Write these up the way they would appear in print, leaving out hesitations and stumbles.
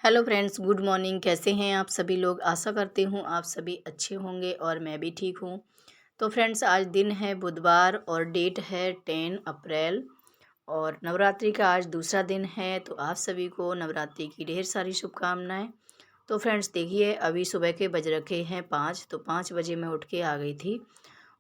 Hello friends, good morning. कैसे हैं आप सभी लोग? आशा करती हूँ आप सभी अच्छे होंगे और मैं भी ठीक हूँ। तो फ्रेंड्स, आज दिन है बुधवार और डेट है 10 अप्रैल और नवरात्रि का आज दूसरा दिन है। तो आप सभी को नवरात्रि की ढेर सारी शुभकामनाएं। तो फ्रेंड्स देखिए, अभी सुबह के बज रखे हैं 5। तो 5 बजे मैं उठ के आ गई थी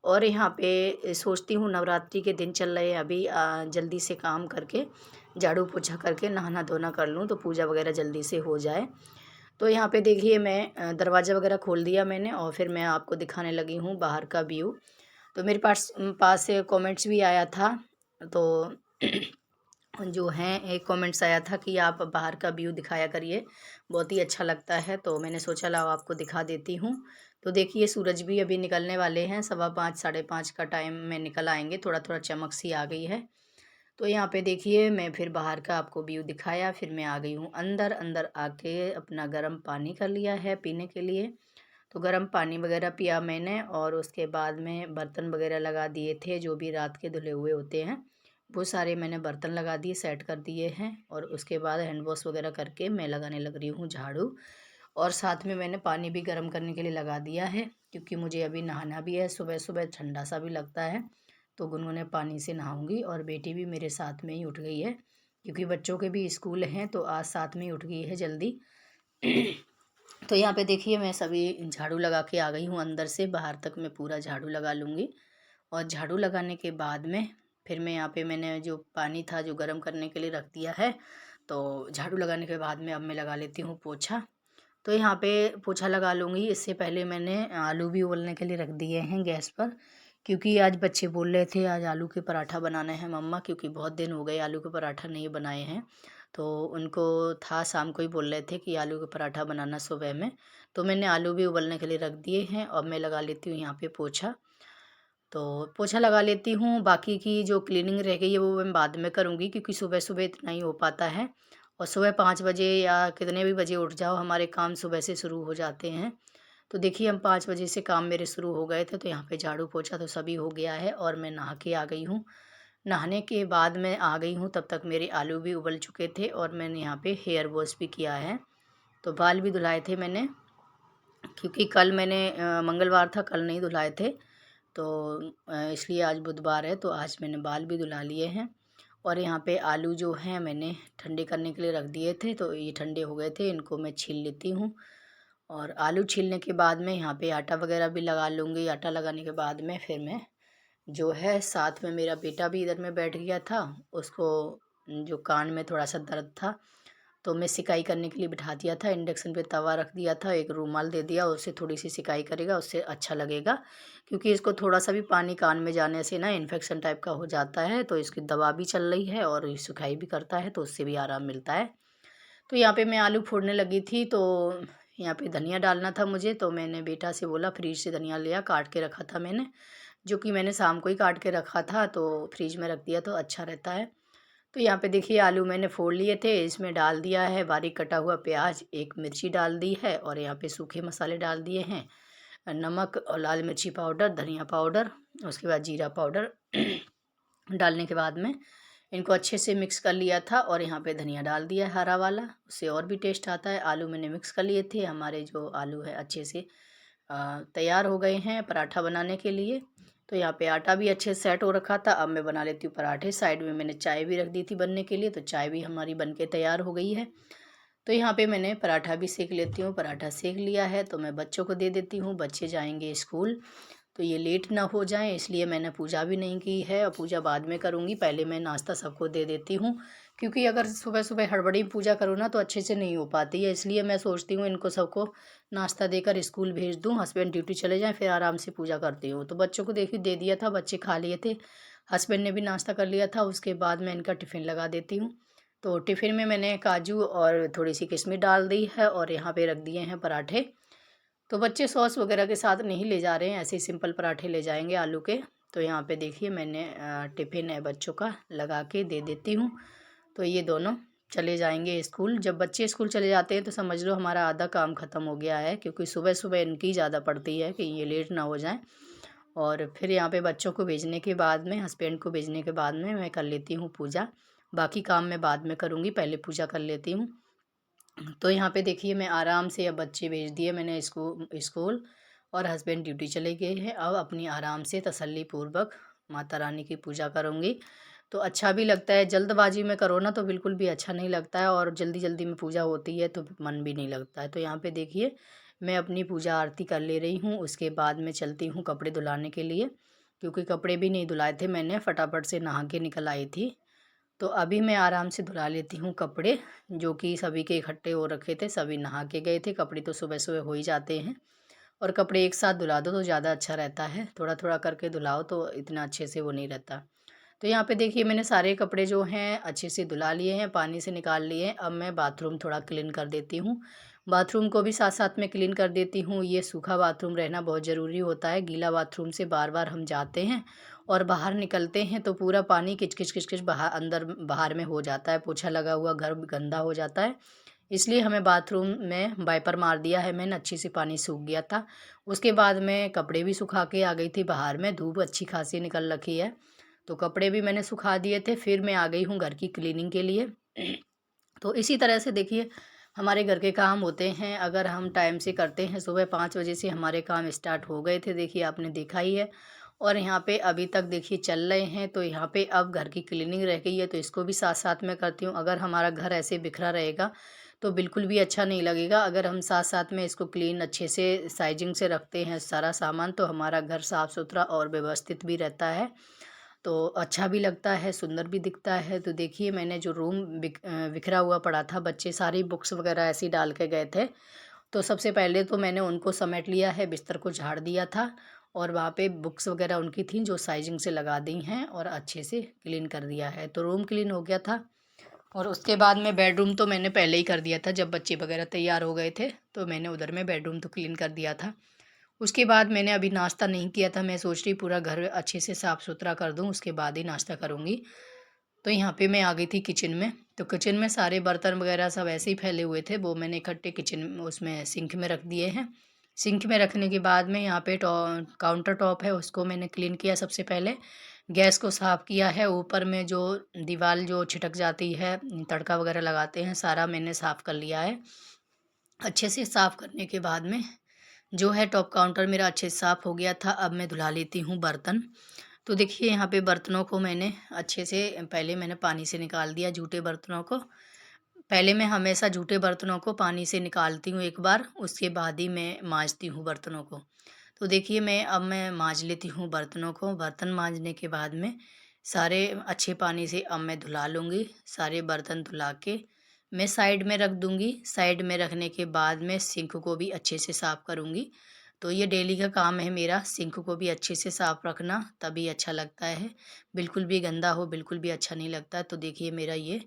और यहाँ पे सोचती हूँ नवरात्रि के दिन चल रहे हैं, अभी जल्दी से काम करके झाड़ू पोछा करके नहाना धोना कर लूँ तो पूजा वगैरह जल्दी से हो जाए। तो यहाँ पे देखिए, मैं दरवाज़ा वगैरह खोल दिया मैंने और फिर मैं आपको दिखाने लगी हूँ बाहर का व्यू। तो मेरे पास से कमेंट्स भी आया था। तो जो हैं, एक कमेंट्स आया था कि आप बाहर का व्यू दिखाया करिए, बहुत ही अच्छा लगता है। तो मैंने सोचा लाओ आपको दिखा देती हूँ। तो देखिए, सूरज भी अभी निकलने वाले हैं, 5:15 5:30 का टाइम में निकल आएंगे, थोड़ा थोड़ा चमक सी आ गई है। तो यहाँ पे देखिए, मैं फिर बाहर का आपको व्यू दिखाया, फिर मैं आ गई हूँ अंदर। अंदर आके अपना गर्म पानी कर लिया है पीने के लिए। तो गर्म पानी वगैरह पिया मैंने और उसके बाद में बर्तन वगैरह लगा दिए थे, जो भी रात के धुले हुए होते हैं वो सारे मैंने बर्तन लगा दिए, सेट कर दिए हैं। और उसके बाद हैंड वॉश वगैरह करके मैं लगाने लग रही हूँ झाड़ू। और साथ में मैंने पानी भी गर्म करने के लिए लगा दिया है, क्योंकि मुझे अभी नहाना भी है। सुबह सुबह ठंडा सा भी लगता है तो गुनगुने पानी से नहाऊंगी। और बेटी भी मेरे साथ में ही उठ गई है, क्योंकि बच्चों के भी स्कूल हैं तो आज साथ में ही उठ गई है जल्दी। तो यहाँ पे देखिए, मैं सभी झाड़ू लगा के आ गई हूँ अंदर से बाहर तक, मैं पूरा झाड़ू लगा लूँगी। और झाड़ू लगाने के बाद में फिर मैं यहाँ पे मैंने जो पानी था जो गर्म करने के लिए रख दिया है। तो झाड़ू लगाने के बाद में अब मैं लगा लेती हूँ पोछा। तो यहाँ पे पोछा लगा लूँगी। इससे पहले मैंने आलू भी उबलने के लिए रख दिए हैं गैस पर, क्योंकि आज बच्चे बोल रहे थे आज आलू के पराठा बनाना है मम्मा, क्योंकि बहुत दिन हो गए आलू के पराठा नहीं बनाए हैं। तो उनको था, शाम को ही बोल रहे थे कि आलू का पराठा बनाना सुबह में। तो मैंने आलू भी उबलने के लिए रख दिए हैं और मैं लगा लेती हूँ यहाँ पे पोछा। तो पोछा लगा लेती हूँ, बाकी की जो क्लीनिंग रह गई है वो मैं बाद में करूँगी, क्योंकि सुबह सुबह इतना ही हो पाता है। और सुबह 5 बजे या कितने भी बजे उठ जाओ, हमारे काम सुबह से शुरू हो जाते हैं। तो देखिए, हम 5 बजे से काम मेरे शुरू हो गए थे। तो यहाँ पे झाड़ू पोछा तो सभी हो गया है और मैं नहा के आ गई हूँ। नहाने के बाद मैं आ गई हूँ, तब तक मेरे आलू भी उबल चुके थे और मैंने यहाँ पे हेयर वॉश भी किया है। तो बाल भी धुलाए थे मैंने, क्योंकि कल मैंने मंगलवार था, कल नहीं धुलाए थे। तो इसलिए आज बुधवार है तो आज मैंने बाल भी धुला लिए हैं। और यहाँ पे आलू जो हैं मैंने ठंडे करने के लिए रख दिए थे, तो ये ठंडे हो गए थे, इनको मैं छील लेती हूँ। और आलू छीलने के बाद में यहाँ पे आटा वगैरह भी लगा लूँगी। आटा लगाने के बाद में फिर मैं जो है, साथ में मेरा बेटा भी इधर में बैठ गया था, उसको जो कान में थोड़ा सा दर्द था तो मैं सिकाई करने के लिए बिठा दिया था। इंडक्शन पे तवा रख दिया था, एक रूमाल दे दिया, उससे थोड़ी सी सिकाई करेगा, उससे अच्छा लगेगा। क्योंकि इसको थोड़ा सा भी पानी कान में जाने से ना इन्फेक्शन टाइप का हो जाता है। तो इसकी दवा भी चल रही है और ये सिकाई भी करता है तो उससे भी आराम मिलता है। तो यहाँ पे मैं आलू फोड़ने लगी थी। तो यहाँ पे धनिया डालना था मुझे, तो मैंने बेटा से बोला फ्रिज से धनिया लिया, काट के रखा था मैंने, जो कि मैंने शाम को ही काट के रखा था, तो फ्रिज में रख दिया तो अच्छा रहता है। तो यहाँ पे देखिए, आलू मैंने फोड़ लिए थे, इसमें डाल दिया है बारीक कटा हुआ प्याज, एक मिर्ची डाल दी है और यहाँ पे सूखे मसाले डाल दिए हैं, नमक और लाल मिर्ची पाउडर, धनिया पाउडर, उसके बाद जीरा पाउडर डालने के बाद में इनको अच्छे से मिक्स कर लिया था। और यहाँ पे धनिया डाल दिया है हरा वाला, उससे और भी टेस्ट आता है। आलू मैंने मिक्स कर लिए थे, हमारे जो आलू है अच्छे से तैयार हो गए हैं पराठा बनाने के लिए। तो यहाँ पे आटा भी अच्छे से सेट हो रखा था। अब मैं बना लेती हूँ पराठे। साइड में मैंने चाय भी रख दी थी बनने के लिए, तो चाय भी हमारी बन के तैयार हो गई है। तो यहाँ पे मैंने पराठा भी सेक लेती हूँ। पराठा सेक लिया है तो मैं बच्चों को दे देती हूँ, बच्चे जाएंगे स्कूल तो ये लेट ना हो जाएं, इसलिए मैंने पूजा भी नहीं की है। और पूजा बाद में करूँगी, पहले मैं नाश्ता सबको दे देती हूँ, क्योंकि अगर सुबह सुबह हड़बड़ी में पूजा करूँ ना तो अच्छे से नहीं हो पाती है। इसलिए मैं सोचती हूँ इनको सबको नाश्ता देकर स्कूल भेज दूँ, हस्बैंड ड्यूटी चले जाएँ, फिर आराम से पूजा करती हूँ। तो बच्चों को देखिए दे दिया था, बच्चे खा लिए थे, हस्बैंड ने भी नाश्ता कर लिया था। उसके बाद मैं इनका टिफ़िन लगा देती हूँ। तो टिफ़िन में मैंने काजू और थोड़ी सी किशमिश डाल दी है और यहाँ पे रख दिए हैं पराठे। तो बच्चे सॉस वगैरह के साथ नहीं ले जा रहे हैं, ऐसे ही सिंपल पराठे ले जाएंगे आलू के। तो यहाँ पे देखिए, मैंने टिफ़िन है बच्चों का लगा के दे देती हूँ। तो ये दोनों चले जाएंगे स्कूल। जब बच्चे स्कूल चले जाते हैं तो समझ लो हमारा आधा काम ख़त्म हो गया है, क्योंकि सुबह सुबह इनकी ज़्यादा पड़ती है कि ये लेट ना हो जाए। और फिर यहाँ पे बच्चों को भेजने के बाद में, हस्बैंड को भेजने के बाद में मैं कर लेती हूँ पूजा। बाकी काम मैं बाद में करूँगी, पहले पूजा कर लेती हूँ। तो यहाँ पे देखिए मैं आराम से अब बच्चे भेज दिए मैंने स्कूल और हस्बैंड ड्यूटी चले गए हैं। अब अपनी आराम से तसल्ली पूर्वक माता रानी की पूजा करूँगी। तो अच्छा भी लगता है, जल्दबाजी में करो ना तो बिल्कुल भी अच्छा नहीं लगता है, और जल्दी जल्दी में पूजा होती है तो मन भी नहीं लगता है। तो यहाँ पे देखिए मैं अपनी पूजा आरती कर ले रही हूँ। उसके बाद मैं चलती हूँ कपड़े धुलाने के लिए, क्योंकि कपड़े भी नहीं धुलाए थे मैंने, फटाफट से नहा के निकल आई थी। तो अभी मैं आराम से धुला लेती हूँ कपड़े, जो कि सभी के इकट्ठे हो रखे थे, सभी नहा के गए थे। कपड़े तो सुबह सुबह हो ही जाते हैं, और कपड़े एक साथ धुला दो तो ज़्यादा अच्छा रहता है, थोड़ा थोड़ा करके धुलाओ तो इतना अच्छे से वो नहीं रहता। तो यहाँ पे देखिए मैंने सारे कपड़े जो हैं अच्छे से धुला लिए हैं, पानी से निकाल लिए हैं। अब मैं बाथरूम थोड़ा क्लीन कर देती हूँ, बाथरूम को भी साथ साथ में क्लीन कर देती हूँ। ये सूखा बाथरूम रहना बहुत ज़रूरी होता है, गीला बाथरूम से बार बार हम जाते हैं और बाहर निकलते हैं तो पूरा पानी किचकिच किचकिच बाहर अंदर बाहर में हो जाता है, पोछा लगा हुआ घर गंदा हो जाता है। इसलिए हमें बाथरूम में वाइपर मार दिया है मैंने, अच्छे से पानी सूख गया था। उसके बाद मैं कपड़े भी सुखा के आ गई थी बाहर में, धूप अच्छी खासी निकल रखी है तो कपड़े भी मैंने सुखा दिए थे। फिर मैं आ गई हूँ घर की क्लीनिंग के लिए। तो इसी तरह से देखिए हमारे घर के काम होते हैं, अगर हम टाइम से करते हैं। सुबह 5 बजे से हमारे काम स्टार्ट हो गए थे, देखिए आपने देखा ही है, और यहाँ पे अभी तक देखिए चल रहे हैं। तो यहाँ पे अब घर की क्लीनिंग रह गई है तो इसको भी साथ साथ में करती हूँ। अगर हमारा घर ऐसे बिखरा रहेगा तो बिल्कुल भी अच्छा नहीं लगेगा। अगर हम साथ साथ में इसको क्लीन अच्छे से साइजिंग से रखते हैं सारा सामान, तो हमारा घर साफ़ सुथरा और व्यवस्थित भी रहता है, तो अच्छा भी लगता है, सुंदर भी दिखता है। तो देखिए मैंने जो रूम बिखरा हुआ पड़ा था, बच्चे सारी बुक्स वगैरह ऐसे ही डाल के गए थे, तो सबसे पहले तो मैंने उनको समेट लिया है, बिस्तर को झाड़ दिया था, और वहाँ पे बुक्स वगैरह उनकी थी जो साइजिंग से लगा दी हैं, और अच्छे से क्लीन कर दिया है। तो रूम क्लीन हो गया था, और उसके बाद में बेडरूम तो मैंने पहले ही कर दिया था, जब बच्चे वगैरह तैयार हो गए थे तो मैंने उधर में बेडरूम तो क्लीन कर दिया था। उसके बाद मैंने अभी नाश्ता नहीं किया था, मैं सोच रही पूरा घर अच्छे से साफ़ सुथरा कर दूं, उसके बाद ही नाश्ता करूंगी। तो यहाँ पे मैं आ गई थी किचन में। तो किचन में सारे बर्तन वगैरह सब ऐसे ही फैले हुए थे, वो मैंने इकट्ठे किचन में उसमें सिंक में रख दिए हैं। सिंक में रखने के बाद में यहाँ पे काउंटर टॉप है, उसको मैंने क्लीन किया सबसे पहले। गैस को साफ़ किया है, ऊपर में जो दीवार जो छिटक जाती है, तड़का वगैरह लगाते हैं, सारा मैंने साफ़ कर लिया है। अच्छे से साफ़ करने के बाद में जो है टॉप काउंटर मेरा अच्छे से साफ़ हो गया था। अब मैं धुला लेती हूँ बर्तन। तो देखिए यहाँ पे बर्तनों को मैंने अच्छे से पहले मैंने पानी से निकाल दिया, जूठे बर्तनों को। पहले मैं हमेशा जूठे बर्तनों को पानी से निकालती हूँ एक बार, उसके बाद ही मैं मांजती हूँ बर्तनों को। तो देखिए अब मैं मांज लेती हूँ बर्तनों को। बर्तन मांजने के बाद में सारे अच्छे पानी से अब मैं धुला लूँगी। सारे बर्तन धुला के मैं साइड में रख दूँगी। साइड में रखने के बाद में सिंक को भी अच्छे से साफ़ करूँगी। तो ये डेली का काम है मेरा, सिंक को भी अच्छे से साफ़ रखना, तभी अच्छा लगता है। बिल्कुल भी गंदा हो बिल्कुल भी अच्छा नहीं लगता। तो देखिए मेरा ये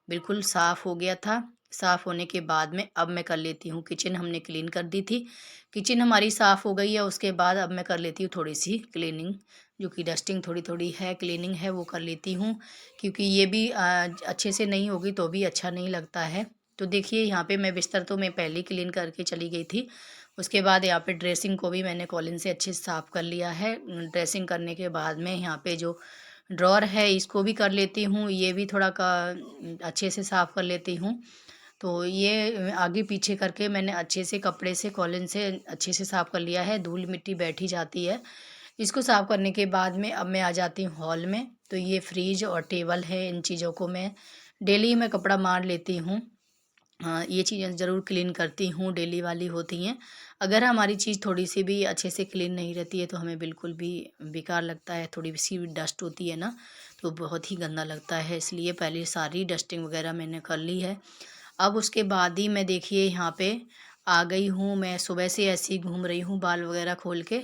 बिल्कुल साफ़ हो गया था। साफ़ होने के बाद में अब मैं कर लेती हूँ, किचन हमने क्लीन कर दी थी। किचन हमारी साफ़ हो गई है, उसके बाद अब मैं कर लेती हूँ थोड़ी-सी क्लीनिंग, जो कि डस्टिंग थोड़ी-थोड़ी है, क्लीनिंग है वो कर लेती हूँ, क्योंकि ये भी अच्छे से नहीं होगी तो भी अच्छा नहीं लगता है। तो देखिए यहाँ पे मैं बिस्तर तो मैं पहले ही क्लीन करके चली गई थी। उसके बाद यहाँ पे ड्रेसिंग को भी मैंने कॉलिन से अच्छे से साफ़ कर लिया है। ड्रेसिंग करने के बाद में यहाँ पे जो ड्रॉर है इसको भी कर लेती हूँ, ये भी थोड़ा अच्छे से साफ़ कर लेती हूँ। तो ये आगे पीछे करके मैंने अच्छे से कपड़े से कॉलिन से अच्छे से साफ़ कर लिया है, धूल मिट्टी बैठ ही जाती है। इसको साफ़ करने के बाद में अब मैं आ जाती हूँ हॉल में। तो ये फ्रिज और टेबल है, इन चीज़ों को मैं डेली में कपड़ा मार लेती हूँ। हाँ, ये चीज़ें ज़रूर क्लीन करती हूँ, डेली वाली होती हैं। अगर हमारी चीज़ थोड़ी-सी भी अच्छे से क्लीन नहीं रहती है तो हमें बिल्कुल भी बेकार लगता है, थोड़ी-सी भी डस्ट होती है ना, तो बहुत ही गंदा लगता है। इसलिए पहले सारी डस्टिंग वगैरह मैंने कर ली है। अब उसके बाद ही मैं देखिए यहाँ पे आ गई हूँ, मैं सुबह से ऐसे ही घूम रही हूँ बाल वगैरह खोल के।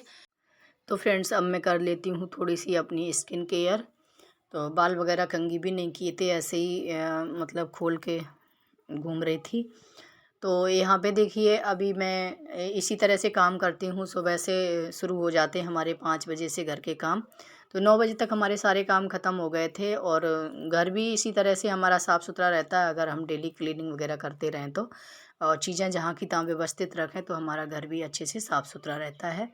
तो फ्रेंड्स अब मैं कर लेती हूँ थोड़ी-सी अपनी स्किन केयर। तो बाल वगैरह कंघी भी नहीं किए थे, ऐसे ही मतलब खोल के घूम रही थी। तो यहाँ पे देखिए अभी मैं इसी तरह से काम करती हूँ, सुबह से शुरू हो जाते हैं हमारे 5 बजे से घर के काम। तो 9 बजे तक हमारे सारे काम ख़त्म हो गए थे, और घर भी इसी तरह से हमारा साफ़ सुथरा रहता है अगर हम डेली क्लीनिंग वगैरह करते रहें तो। और चीज़ें जहाँ की तहाँ व्यवस्थित रखें तो हमारा घर भी अच्छे से साफ़ सुथरा रहता है।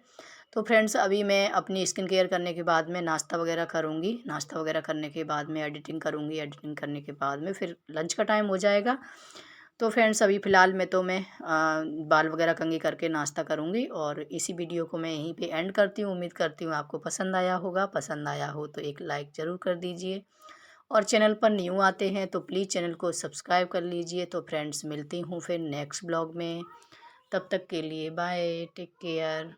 तो फ्रेंड्स अभी मैं अपनी स्किन केयर करने के बाद में नाश्ता वगैरह करूँगी। नाश्ता वगैरह करने के बाद में एडिटिंग करूँगी। एडिटिंग करने के बाद में फिर लंच का टाइम हो जाएगा। तो फ्रेंड्स अभी फ़िलहाल में तो मैं बाल वगैरह कंघी करके नाश्ता करूँगी और इसी वीडियो को मैं यहीं पे एंड करती हूँ। उम्मीद करती हूँ आपको पसंद आया होगा। पसंद आया हो तो एक लाइक ज़रूर कर दीजिए और चैनल पर न्यू आते हैं तो प्लीज़ चैनल को सब्सक्राइब कर लीजिए। तो फ्रेंड्स मिलती हूँ फिर नेक्स्ट ब्लॉग में। तब तक के लिए बाय, टेक केयर।